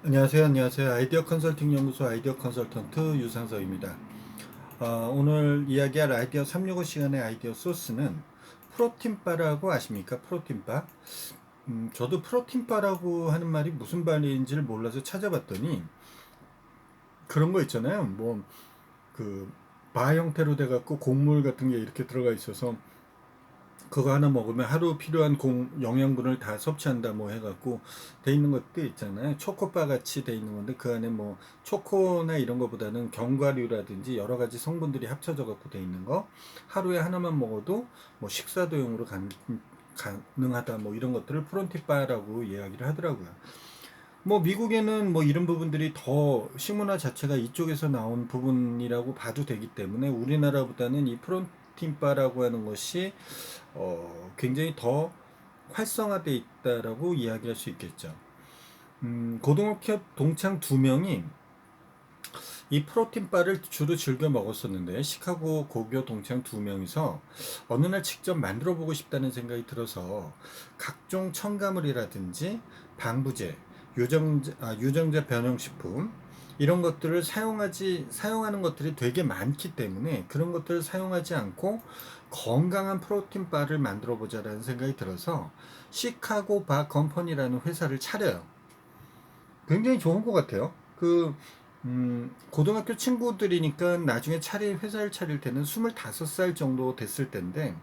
안녕하세요. 아이디어 컨설팅 연구소 아이디어 컨설턴트 유상석입니다. 오늘 이야기할 아이디어 365 시간의 아이디어 소스는 프로틴바라고 아십니까? 프로틴바. 저도 프로틴바라고 하는 말이 무슨 말인지를 몰라서 찾아봤더니 그런 거 있잖아요. 그 바 형태로 돼갖고 곡물 같은 게 이렇게 들어가 있어서 그거 하나 먹으면 하루 필요한 영양분을 다 섭취한다 뭐 해갖고 돼 있는 것도 있잖아요. 초코바 같이 돼 있는 건데 그 안에 뭐 초코나 이런 거보다는 견과류라든지 여러 가지 성분들이 합쳐져 갖고 돼 있는 거 하루에 하나만 먹어도 뭐 식사도용으로 가능하다 뭐 이런 것들을 프론티바라고 이야기를 하더라고요. 뭐 미국에는 뭐 이런 부분들이 더 식문화 자체가 이쪽에서 나온 부분이라고 봐도 되기 때문에 우리나라보다는 이 프로틴바라고 하는 것이 굉장히 더 활성화돼 있다라고 이야기할 수 있겠죠. 고등학교 동창 두 명이 이 프로틴바를 주로 즐겨 먹었었는데 시카고 고교 동창 두 명이서 어느 날 직접 만들어 보고 싶다는 생각이 들어서 각종 첨가물이라든지 방부제, 유정자 변형식품 이런 것들을 사용하는 것들이 되게 많기 때문에 그런 것들을 사용하지 않고 건강한 프로틴 바를 만들어 보자라는 생각이 들어서 시카고 바 컴퍼니라는 회사를 차려요. 굉장히 좋은 것 같아요. 고등학교 친구들이니까 나중에 회사를 차릴 때는 25살 정도 됐을 텐데,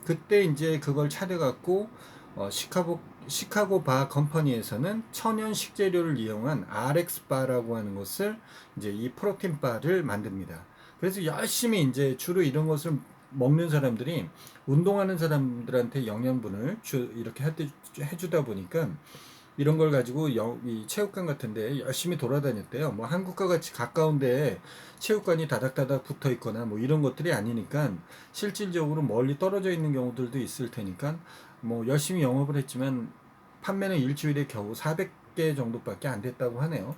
그때 이제 그걸 차려갖고, 시카고 바 컴퍼니에서는 천연 식재료를 이용한 RX 바라고 하는 것을 이제 이 프로틴 바를 만듭니다. 그래서 열심히 이제 주로 이런 것을 먹는 사람들이 운동하는 사람들한테 영양분을 이렇게 해주다 보니까 이런 걸 가지고 이 체육관 같은데 열심히 돌아다녔대요. 뭐 한국과 같이 가까운데 체육관이 다닥다닥 붙어 있거나 뭐 이런 것들이 아니니까 실질적으로 멀리 떨어져 있는 경우들도 있을 테니까 뭐 열심히 영업을 했지만 판매는 일주일에 겨우 400개 정도밖에 안 됐다고 하네요.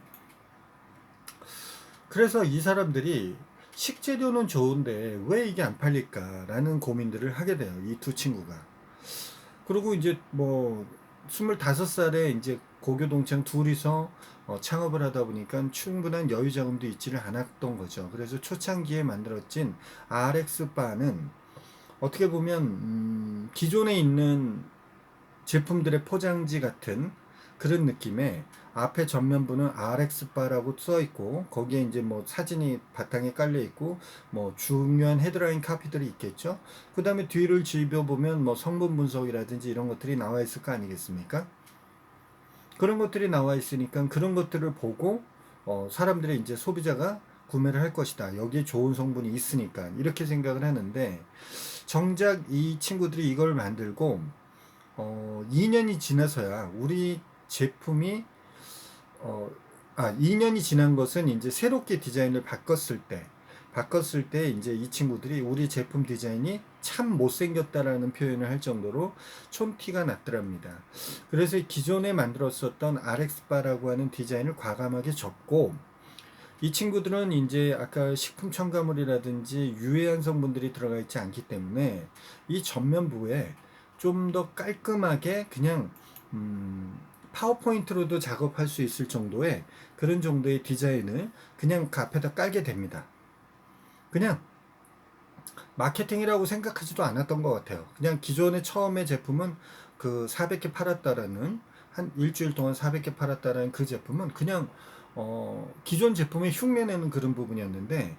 그래서 이 사람들이 식재료는 좋은데 왜 이게 안 팔릴까라는 고민들을 하게 돼요. 이 두 친구가. 그리고 이제 뭐 25살에 이제 고교 동창 둘이서 창업을 하다 보니까 충분한 여유 자금도 있지를 않았던 거죠. 그래서 초창기에 만들어진 RX 바는 어떻게 보면 기존에 있는 제품들의 포장지 같은 그런 느낌의 앞에 전면부는 RX 바라고 써 있고 거기에 이제 뭐 사진이 바탕에 깔려 있고 뭐 중요한 헤드라인 카피들이 있겠죠. 그 다음에 뒤를 지벼 보면 뭐 성분 분석이라든지 이런 것들이 나와 있을 거 아니겠습니까? 그런 것들이 나와 있으니까 그런 것들을 보고 사람들이 이제 소비자가 구매를 할 것이다. 여기에 좋은 성분이 있으니까 이렇게 생각을 하는데 정작 이 친구들이 이걸 만들고 2년이 지나서야 우리 제품이 어, 2년이 지난 것은 이제 새롭게 디자인을 바꿨을 때 이제 이 친구들이 우리 제품 디자인이 참 못생겼다라는 표현을 할 정도로 촌티가 났더랍니다. 그래서 기존에 만들었었던 RX바라고 하는 디자인을 과감하게 접고 이 친구들은 이제 아까 식품 첨가물이라든지 유해한 성분들이 들어가 있지 않기 때문에 이 전면부에 좀 더 깔끔하게 그냥 파워포인트로도 작업할 수 있을 정도의 그런 정도의 디자인을 그냥 그 앞에다 깔게 됩니다. 그냥 마케팅이라고 생각하지도 않았던 것 같아요. 그냥 기존의 처음의 제품은 그 400개 팔았다라는 한 일주일 동안 400개 팔았다라는 그 제품은 그냥 기존 제품의 흉내내는 그런 부분이었는데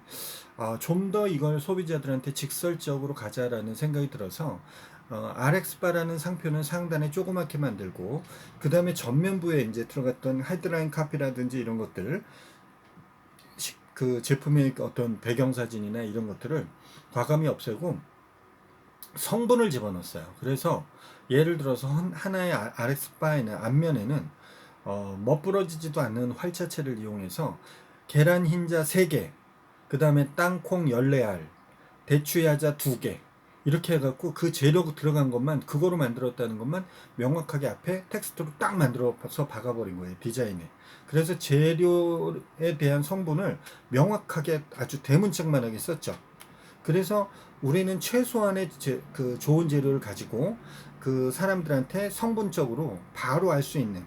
좀 더 이걸 소비자들한테 직설적으로 가자라는 생각이 들어서 RX바라는 상표는 상단에 조그맣게 만들고 그 다음에 전면부에 이제 들어갔던 헤드라인 카피라든지 이런 것들 그 제품의 어떤 배경사진이나 이런 것들을 과감히 없애고 성분을 집어넣었어요. 그래서 예를 들어서 하나의 RX바에는 앞면에는 멋부러지지도 않는 활자체를 이용해서 계란 흰자 3개, 그 다음에 땅콩 14알, 대추야자 2개 이렇게 해갖고 그 재료 들어간 것만 그거로 만들었다는 것만 명확하게 앞에 텍스트로 딱 만들어서 박아버린 거예요. 디자인에. 그래서 재료에 대한 성분을 명확하게 아주 대문짝만하게 썼죠. 그래서 우리는 최소한의 그 좋은 재료를 가지고 그 사람들한테 성분적으로 바로 알 수 있는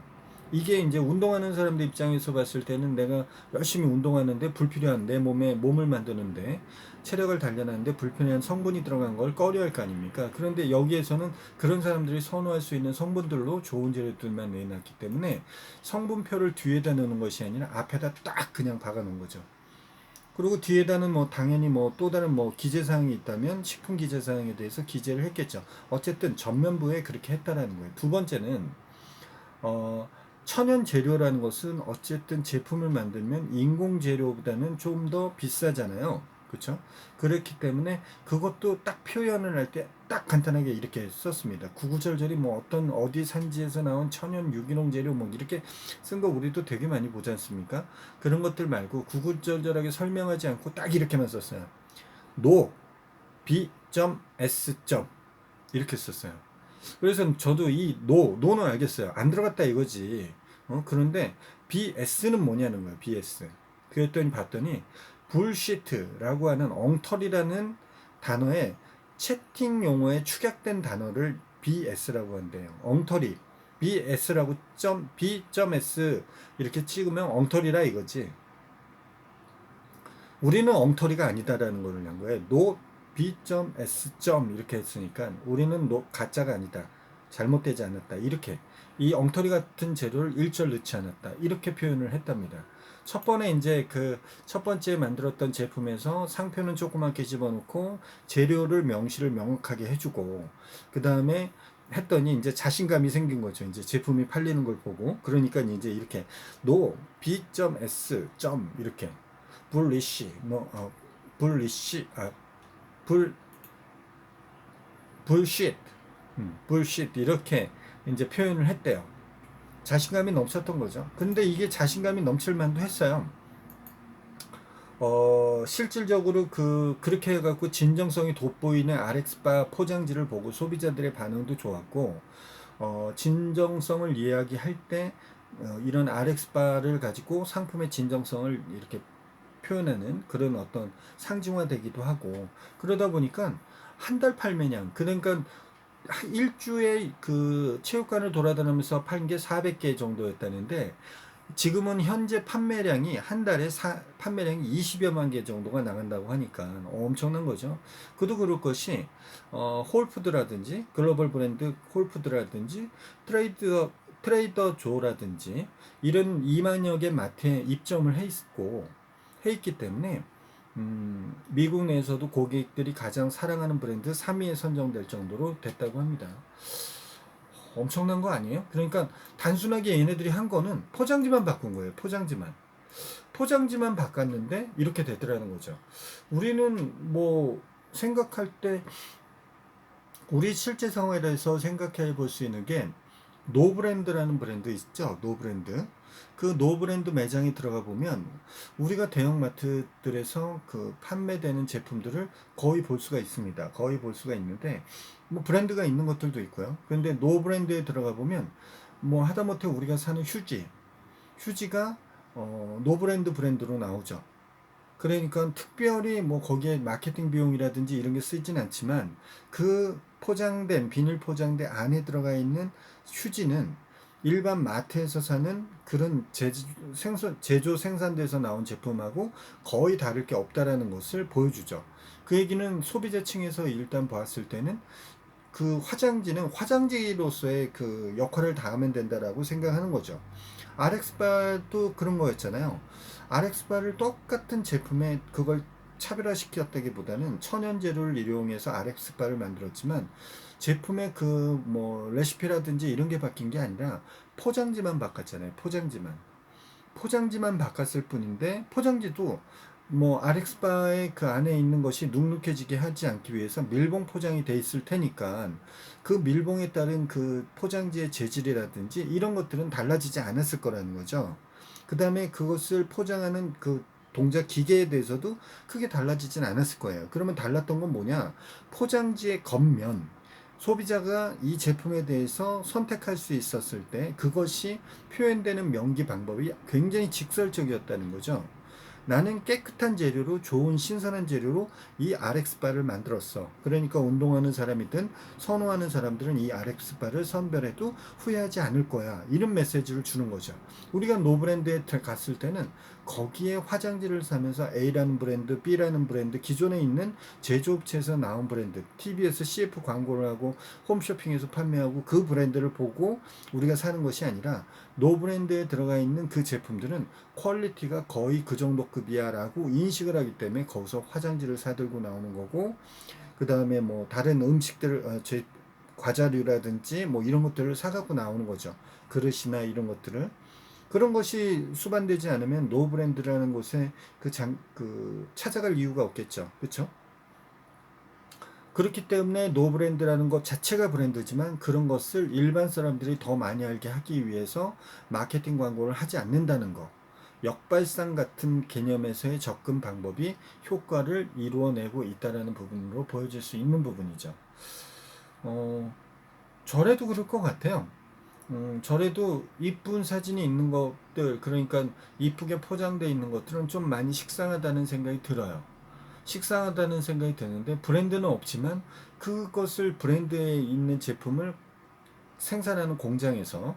이게 이제 운동하는 사람들 입장에서 봤을 때는 내가 열심히 운동하는데 불필요한 내 몸에 몸을 만드는데 체력을 단련하는데 불필요한 성분이 들어간 걸 꺼려할 거 아닙니까? 그런데 여기에서는 그런 사람들이 선호할 수 있는 성분들로 좋은 재료들만 내놨기 때문에 성분표를 뒤에다 넣는 것이 아니라 앞에다 딱 그냥 박아 놓은 거죠. 그리고 뒤에다는 뭐 당연히 뭐 또 다른 뭐 기재사항이 있다면 식품 기재사항에 대해서 기재를 했겠죠. 어쨌든 전면부에 그렇게 했다라는 거예요. 두 번째는 어, 천연 재료라는 것은 어쨌든 제품을 만들면 인공 재료보다는 좀 더 비싸잖아요. 그렇죠? 그렇기 때문에 그것도 딱 표현을 할 때 딱 간단하게 이렇게 썼습니다. 구구절절히 뭐 어떤 어디 산지에서 나온 천연 유기농 재료 뭐 이렇게 쓴 거 우리도 되게 많이 보지 않습니까? 그런 것들 말고 구구절절하게 설명하지 않고 딱 이렇게만 썼어요. 노, B.S. 이렇게 썼어요. 그래서 저도 이 노는 알겠어요. 안 들어갔다 이거지. 그런데 BS는 뭐냐는 거예요. BS. 그랬더니 봤더니 불시트라고 하는 엉터리라는 단어에 채팅 용어에 축약된 단어를 BS라고 한대요. 엉터리. BS라고 B.S 이렇게 찍으면 엉터리라 이거지. 우리는 엉터리가 아니다라는 걸 한 거예요. 노 B.S. 이렇게 했으니까 우리는 가짜가 아니다. 잘못되지 않았다. 이렇게 이 엉터리 같은 재료를 일절 넣지 않았다. 이렇게 표현을 했답니다. 첫 번에 이제 그 첫 번째 만들었던 제품에서 상표는 조그맣게 집어넣고 재료를 명시를 명확하게 해주고 그 다음에 했더니 이제 자신감이 생긴 거죠. 이제 제품이 팔리는 걸 보고 그러니까 이제 이렇게 no B.S. 이렇게 불리시 불리시 불 불쉿 불쉿 이렇게 이제 표현을 했대요. 자신감이 넘쳤던 거죠. 근데 이게 자신감이 넘칠 만도 했어요. 실질적으로 그렇게 해갖고 진정성이 돋보이는 RX바 포장지를 보고 소비자들의 반응도 좋았고, 진정성을 이야기할 때, 이런 RX바를 가지고 상품의 진정성을 이렇게 표현하는 그런 어떤 상징화되기도 하고, 그러다 보니까 한 달 팔매량, 그러니까 일주에 그 체육관을 돌아다니면서 판 게 400개 정도였다는데 지금은 현재 판매량이 한 달에 판매량이 20여만 개 정도가 나간다고 하니까 엄청난 거죠. 그도 그럴 것이 홀푸드라든지 글로벌 브랜드 홀푸드라든지 트레이더 조라든지 이런 2만여 개 마트에 입점을 해 있기 때문에 미국 내에서도 고객들이 가장 사랑하는 브랜드 3위에 선정될 정도로 됐다고 합니다. 엄청난 거 아니에요? 그러니까 단순하게 얘네들이 한 거는 포장지만 바꾼 거예요. 포장지만 바꿨는데 이렇게 되더라는 거죠. 우리는 뭐 생각할 때 우리 실제 상황에서 생각해 볼 수 있는 게 노브랜드라는 브랜드 있죠. 노브랜드. 그 노브랜드 매장에 들어가 보면 우리가 대형마트들에서 그 판매되는 제품들을 거의 볼 수가 있습니다. 거의 볼 수가 있는데 뭐 브랜드가 있는 것들도 있고요. 그런데 노브랜드에 들어가 보면 뭐 하다못해 우리가 사는 휴지가 노브랜드 브랜드로 나오죠. 그러니까 특별히 뭐 거기에 마케팅 비용이라든지 이런 게 쓰이진 않지만 그 비닐 포장대 안에 들어가 있는 휴지는 일반 마트에서 사는 그런 제조 생산돼서 나온 제품하고 거의 다를 게 없다라는 것을 보여주죠. 그 얘기는 소비자층에서 일단 봤을 때는 그 화장지는 화장지로서의 그 역할을 다하면 된다라고 생각하는 거죠. RX바도 그런 거였잖아요. RX바를 똑같은 제품에 그걸 차별화시켰다기보다는 천연재료를 이용해서 RX바를 만들었지만 제품의 그 뭐 레시피라든지 이런 게 바뀐 게 아니라 포장지만 바꿨잖아요. 포장지만 바꿨을 뿐인데 포장지도 뭐 RX바의 그 안에 있는 것이 눅눅해지게 하지 않기 위해서 밀봉 포장이 돼 있을 테니까 그 밀봉에 따른 그 포장지의 재질이라든지 이런 것들은 달라지지 않았을 거라는 거죠. 그 다음에 그것을 포장하는 그 동작 기계에 대해서도 크게 달라지진 않았을 거예요. 그러면 달랐던 건 뭐냐? 포장지의 겉면, 소비자가 이 제품에 대해서 선택할 수 있었을 때 그것이 표현되는 명기 방법이 굉장히 직설적이었다는 거죠. 나는 깨끗한 재료로 좋은 신선한 재료로 이 RX바를 만들었어. 그러니까 운동하는 사람이든 선호하는 사람들은 이 RX바를 선별해도 후회하지 않을 거야. 이런 메시지를 주는 거죠. 우리가 노브랜드에 갔을 때는 거기에 화장지를 사면서 A라는 브랜드, B라는 브랜드, 기존에 있는 제조업체에서 나온 브랜드, TV에서 CF 광고를 하고 홈쇼핑에서 판매하고 그 브랜드를 보고 우리가 사는 것이 아니라 노브랜드에 들어가 있는 그 제품들은 퀄리티가 거의 그 정도 급이야 라고 인식을 하기 때문에 거기서 화장지를 사들고 나오는 거고, 그 다음에 뭐 다른 음식들을 과자류라든지 뭐 이런 것들을 사갖고 나오는 거죠. 그릇이나 이런 것들을. 그런 것이 수반되지 않으면 노브랜드라는 곳에 찾아갈 이유가 없겠죠. 그렇죠? 그렇기 때문에 노브랜드라는 것 자체가 브랜드지만 그런 것을 일반 사람들이 더 많이 알게 하기 위해서 마케팅 광고를 하지 않는다는 것. 역발상 같은 개념에서의 접근 방법이 효과를 이루어내고 있다는 부분으로 보여질 수 있는 부분이죠. 어, 절에도 그럴 것 같아요. 절에도 이쁜 사진이 있는 것들, 그러니까 이쁘게 포장되어 있는 것들은 좀 많이 식상하다는 생각이 들어요. 식상하다는 생각이 드는데 브랜드는 없지만 그것을 브랜드에 있는 제품을 생산하는 공장에서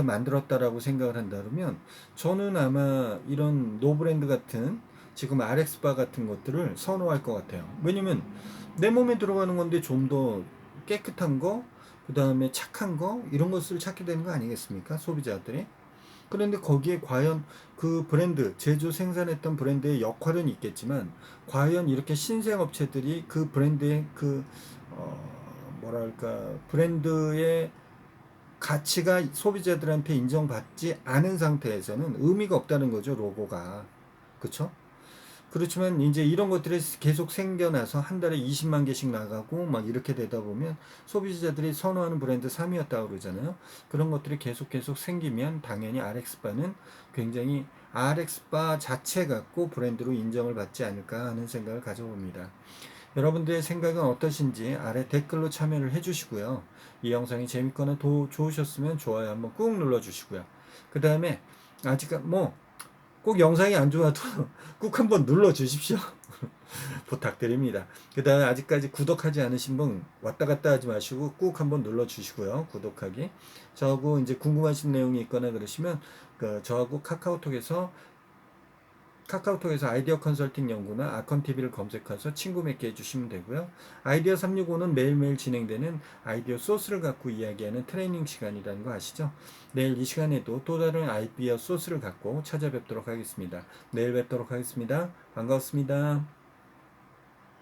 만들었다라고 생각을 한다면 저는 아마 이런 노브랜드 같은 지금 RX바 같은 것들을 선호할 것 같아요. 왜냐면 내 몸에 들어가는 건데 좀 더 깨끗한 거, 그 다음에 착한 거, 이런 것을 찾게 되는 거 아니겠습니까? 소비자들이. 그런데 거기에 과연 그 브랜드, 제조 생산했던 브랜드의 역할은 있겠지만, 과연 이렇게 신생 업체들이 그 브랜드의 브랜드의 가치가 소비자들한테 인정받지 않은 상태에서는 의미가 없다는 거죠, 로고가. 그쵸? 그렇지만 이제 이런 것들이 계속 생겨나서 한 달에 20만 개씩 나가고 막 이렇게 되다 보면 소비자들이 선호하는 브랜드 3위였다고 그러잖아요. 그런 것들이 계속 생기면 당연히 RX바는 굉장히 RX바 자체 갖고 브랜드로 인정을 받지 않을까 하는 생각을 가져봅니다. 여러분들의 생각은 어떠신지 아래 댓글로 참여를 해주시고요. 이 영상이 재밌거나 좋으셨으면 좋아요 한번 꾹 눌러주시고요. 그 다음에 아직 꼭 영상이 안 좋아도 꾹 한번 눌러주십시오. 부탁드립니다. 그 다음에 아직까지 구독하지 않으신 분 왔다 갔다 하지 마시고 꾹 한번 눌러주시고요. 구독하기. 저하고 이제 궁금하신 내용이 있거나 그러시면 저하고 카카오톡에서 아이디어 컨설팅 연구나 아컨TV를 검색해서 친구 맺게 해주시면 되고요. 아이디어 365는 매일매일 진행되는 아이디어 소스를 갖고 이야기하는 트레이닝 시간이라는 거 아시죠? 내일 이 시간에도 또 다른 아이디어 소스를 갖고 찾아뵙도록 하겠습니다. 내일 뵙도록 하겠습니다. 반갑습니다.